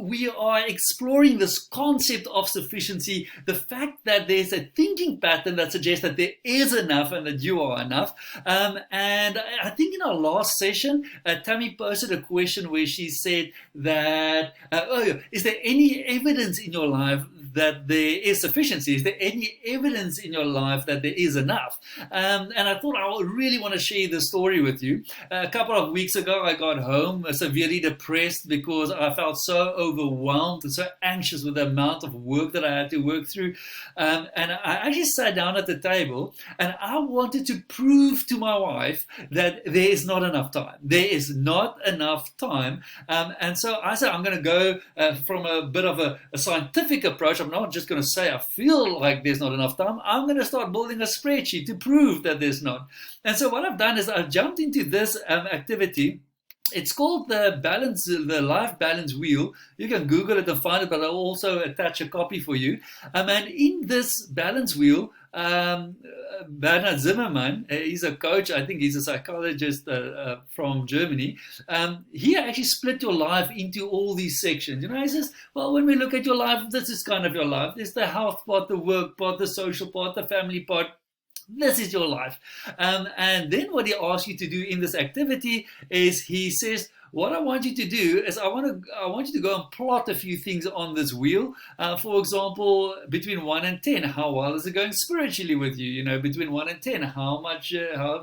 we are exploring this concept of sufficiency, the fact that there's a thinking pattern that suggests that there is enough and that you are enough. And I think in our last session, Tammy posted a question where she said that, is there any evidence in your life that there is sufficiency? Is there any evidence in your life that there is enough? And I thought I really want to share this story with you. A couple of weeks ago, I got home severely depressed because I felt so overwhelmed and so anxious with the amount of work that I had to work through. And I actually sat down at the table and I wanted to prove to my wife that there is not enough time. There is not enough time. And so I said, I'm going to go from a bit of a scientific approach. I'm not just going to say I feel like there's not enough time. I'm going to start building a spreadsheet to prove that there's not. And so what I've done is I've jumped into this activity. It's called the life balance wheel. You can Google it and find it, but I'll also attach a copy for you. And in this balance wheel, Bernard Zimmerman, he's a coach, I think he's a psychologist from Germany. He actually split your life into all these sections. He says, well, when we look at your life, this is kind of your life. There's the health part, the work part, the social part, the family part. This is your life. And then what he asks you to do in this activity is he says, what I want you to do is I want you to go and plot a few things on this wheel. For example, between 1 and 10, how well is it going spiritually with you? Between 1 and 10, how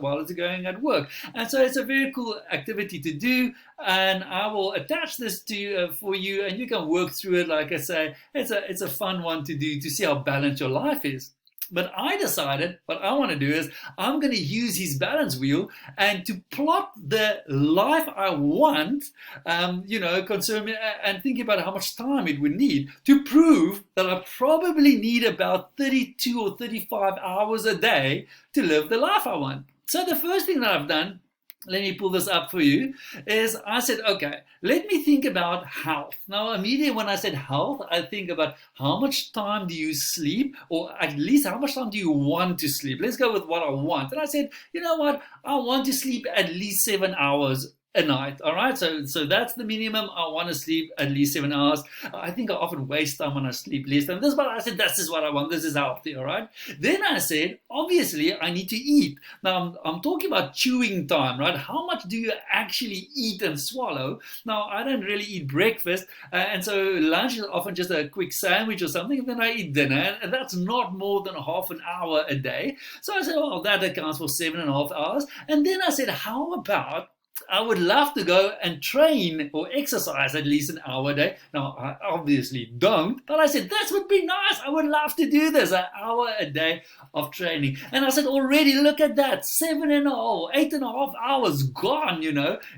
well is it going at work? And so it's a very cool activity to do. And I will attach this to for you, and you can work through it. Like I say, it's a fun one to do to see how balanced your life is. But I decided what I want to do is I'm going to use his balance wheel and to plot the life I want, concerning and thinking about how much time it would need to prove that I probably need about 32 or 35 hours a day to live the life I want. So the first thing that I've done, let me pull this up for you, is I said, okay, let me think about health. Now, immediately when I said health, I think about how much time do you sleep, or at least how much time do you want to sleep? Let's go with what I want. And I said, you know what? I want to sleep at least 7 hours a night. All right, so that's the minimum. I want to sleep at least 7 hours. I think I often waste time when I sleep less than this, but I said this is what I want. This is healthy. All right. Then I said, obviously, I need to eat. Now I'm talking about chewing time, right? How much do you actually eat and swallow? Now I don't really eat breakfast, and so lunch is often just a quick sandwich or something. And then I eat dinner, and that's not more than half an hour a day. So I said, well, that accounts for 7.5 hours. And then I said, how about I would love to go and train or exercise at least an hour a day. Now, I obviously don't, but I said, that would be nice. I would love to do this, an hour a day of training. And I said, already look at that, 8.5 hours gone,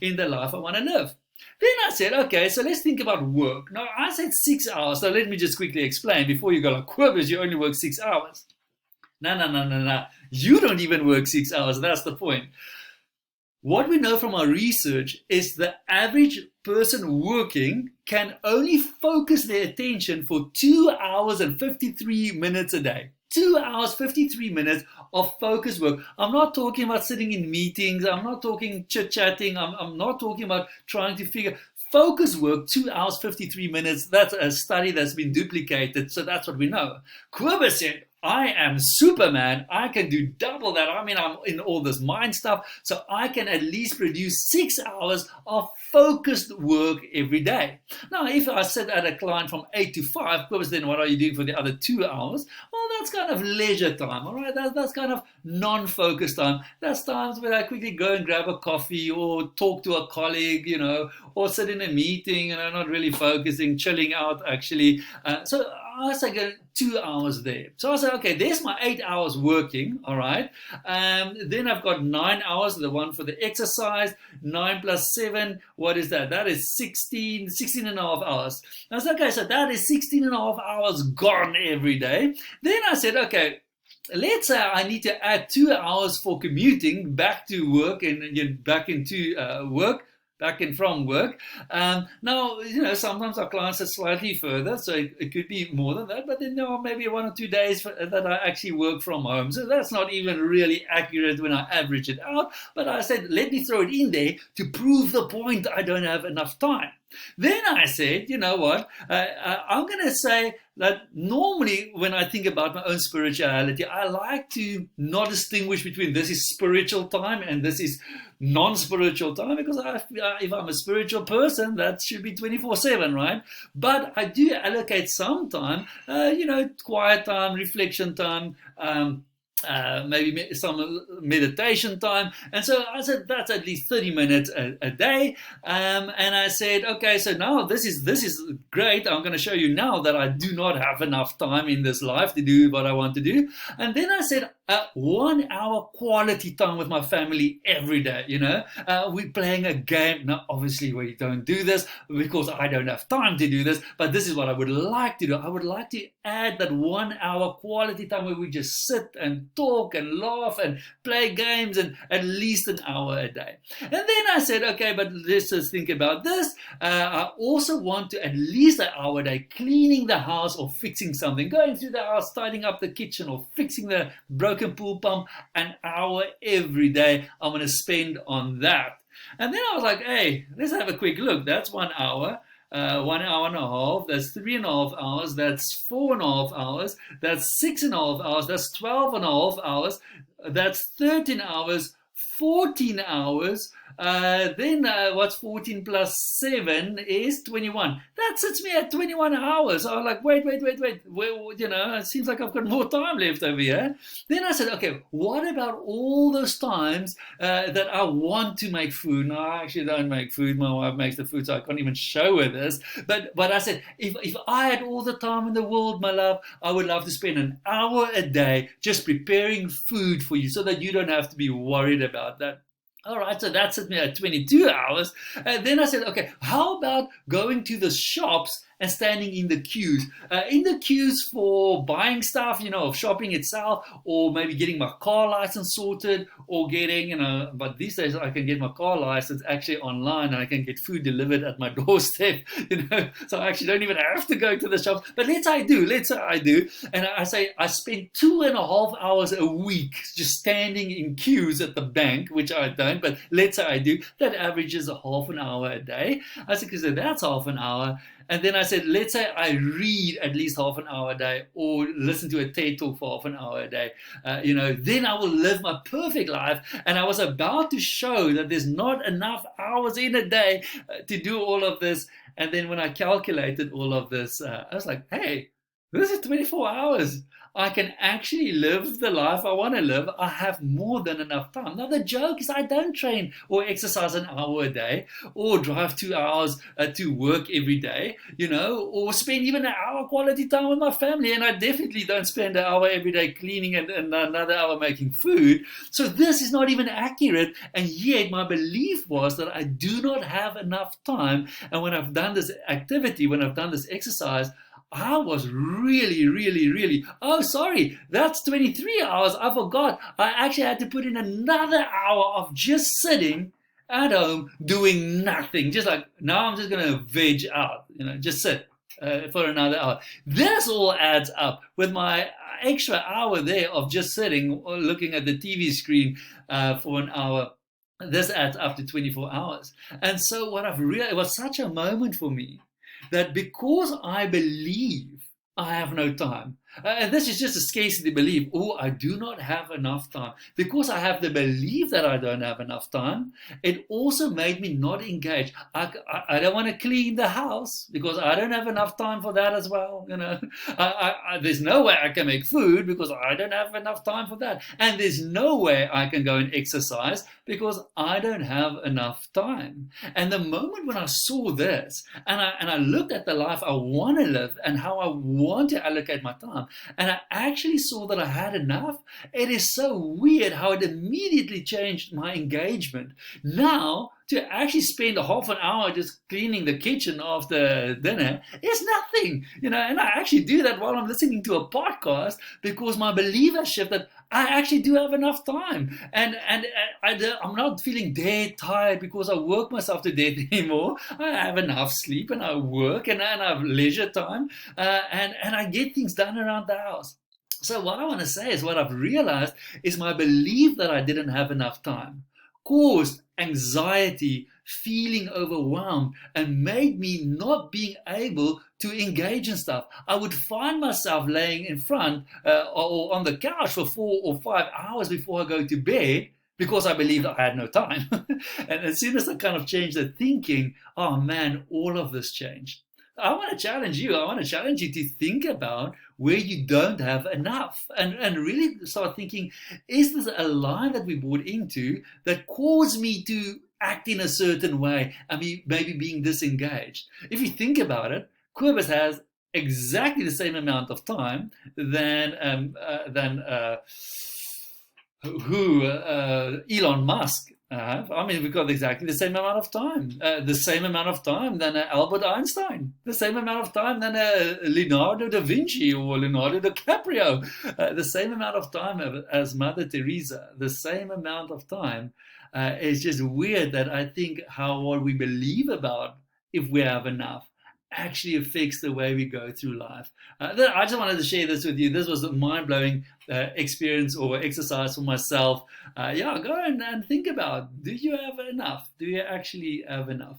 in the life I want to live. Then I said, okay, so let's think about work. Now, I said 6 hours. So let me just quickly explain before you go like, Quibus, you only work 6 hours. No. You don't even work 6 hours. That's the point. What we know from our research is the average person working can only focus their attention for 2 hours and 53 minutes a day. 2 hours, 53 minutes of focused work. I'm not talking about sitting in meetings. I'm not talking chit-chatting. I'm not talking about trying to figure. Focus work, 2 hours, 53 minutes. That's a study that's been duplicated. So that's what we know. Quibus said, I am Superman. I can do double that. I'm in all this mind stuff. So I can at least produce 6 hours of focused work every day. Now, if I sit at a client from 8 to 5, Quibus, then what are you doing for the other 2 hours? Well, that's kind of leisure time, all right? That's kind of non-focused time. That's times where I quickly go and grab a coffee or talk to a colleague, or sit in a meeting and I'm not really focusing, chilling out actually. So I say 2 hours there. So I said, okay, there's my 8 hours working, all right? Then I've got 9 hours, the one for the exercise. 9 plus 7, what is that? That is 16 and a half hours. I said, okay, so that is 16 and a half hours gone every day. Then I said, okay, let's say I need to add 2 hours for commuting back to work and back into work. Back and from work. Now, sometimes our clients are slightly further, so it could be more than that, but then there are maybe 1 or 2 days that I actually work from home. So that's not even really accurate when I average it out. But I said, let me throw it in there to prove the point I don't have enough time. Then I said, you know what? I'm going to say that normally when I think about my own spirituality, I like to not distinguish between this is spiritual time and this is non-spiritual time, because if I'm a spiritual person, that should be 24/7, right? But I do allocate some time, quiet time, reflection time, maybe some meditation time. And so I said that's at least 30 minutes a day. And I said, okay, so now this is great. I'm going to show you now that I do not have enough time in this life to do what I want to do. And then I said, 1 hour quality time with my family every day. We're playing a game. Now, obviously, we don't do this because I don't have time to do this, but this is what I would like to do. I would like to add that 1 hour quality time where we just sit and talk and laugh and play games, and at least an hour a day. And then I said, okay, but let's just think about this. I also want to at least an hour a day cleaning the house or fixing something, going through the house, tidying up the kitchen or fixing the broken pool pump. An hour every day I'm going to spend on that. And then I was like, hey, let's have a quick look. That's 1 hour. 1 hour and a half, that's 3.5 hours, that's 4.5 hours, that's 6.5 hours, that's 12.5 hours, that's 13 hours, 14 hours. Then what's 14 plus 7 is 21. That sits me at 21 hours. I was like, wait. Well, it seems like I've got more time left over here. Then I said, okay, what about all those times that I want to make food? No, I actually don't make food. My wife makes the food, so I can't even show her this. But I said, if I had all the time in the world, my love, I would love to spend an hour a day just preparing food for you so that you don't have to be worried about that. All right, so that set me at 22 hours. And then I said, okay, how about going to the shops and standing in the queues? In the queues for buying stuff, of shopping itself, or maybe getting my car license sorted, or getting, but these days I can get my car license actually online, and I can get food delivered at my doorstep, so I actually don't even have to go to the shops. But let's say I do. And I say I spend 2.5 hours a week just standing in queues at the bank, which I don't, but let's say I do. That averages a half an hour a day. I said, because that's half an hour. And then I said, let's say I read at least half an hour a day, or listen to a TED Talk for half an hour a day. Then I will live my perfect life. And I was about to show that there's not enough hours in a day to do all of this. And then when I calculated all of this, I was like, hey, this is 24 hours. I can actually live the life I want to live. I have more than enough time. Now, the joke is I don't train or exercise an hour a day, or drive 2 hours to work every day, or spend even an hour quality time with my family. And I definitely don't spend an hour every day cleaning and another hour making food. So this is not even accurate. And yet my belief was that I do not have enough time. And when I've done this activity, when I've done this exercise, I was really, oh, sorry, that's 23 hours. I forgot. I actually had to put in another hour of just sitting at home doing nothing. Just like, now I'm just going to veg out, just sit for another hour. This all adds up with my extra hour there of just sitting or looking at the TV screen for an hour. This adds up to 24 hours. And so what I've realized, it was such a moment for me, that because I believe I have no time, and this is just a scarcity belief, I do not have enough time. Because I have the belief that I don't have enough time, it also made me not engage. I don't want to clean the house because I don't have enough time for that as well. There's no way I can make food because I don't have enough time for that. And there's no way I can go and exercise because I don't have enough time. And the moment when I saw this, and I looked at the life I want to live and how I want to allocate my time, and I actually saw that I had enough, it is so weird how it immediately changed my engagement. Now, to actually spend a half an hour just cleaning the kitchen after dinner is nothing, and I actually do that while I'm listening to a podcast because my belief has shifted. I actually do have enough time, and I'm not feeling dead tired because I work myself to death anymore. I have enough sleep, and I work, and I have leisure time, and I get things done around the house. So what I want to say is, what I've realized is my belief that I didn't have enough time caused anxiety, feeling overwhelmed, and made me not being able to engage in stuff. I would find myself laying in front or on the couch for 4 or 5 hours before I go to bed because I believed I had no time. And as soon as I kind of changed the thinking, oh man, all of this changed. I want to challenge you. I want to challenge you to think about where you don't have enough and really start thinking, is this a lie that we bought into that caused me to act in a certain way and maybe being disengaged? If you think about it, Cobus has exactly the same amount of time than Elon Musk. I mean, we've got exactly the same amount of time. The same amount of time than Albert Einstein. The same amount of time than Leonardo da Vinci or Leonardo DiCaprio. The same amount of time as Mother Teresa. The same amount of time. It's just weird that I think how what we believe about if we have enough actually affects the way we go through life. I just wanted to share this with you. This was a mind-blowing experience or exercise for myself. Go and think about, do you have enough? Do you actually have enough?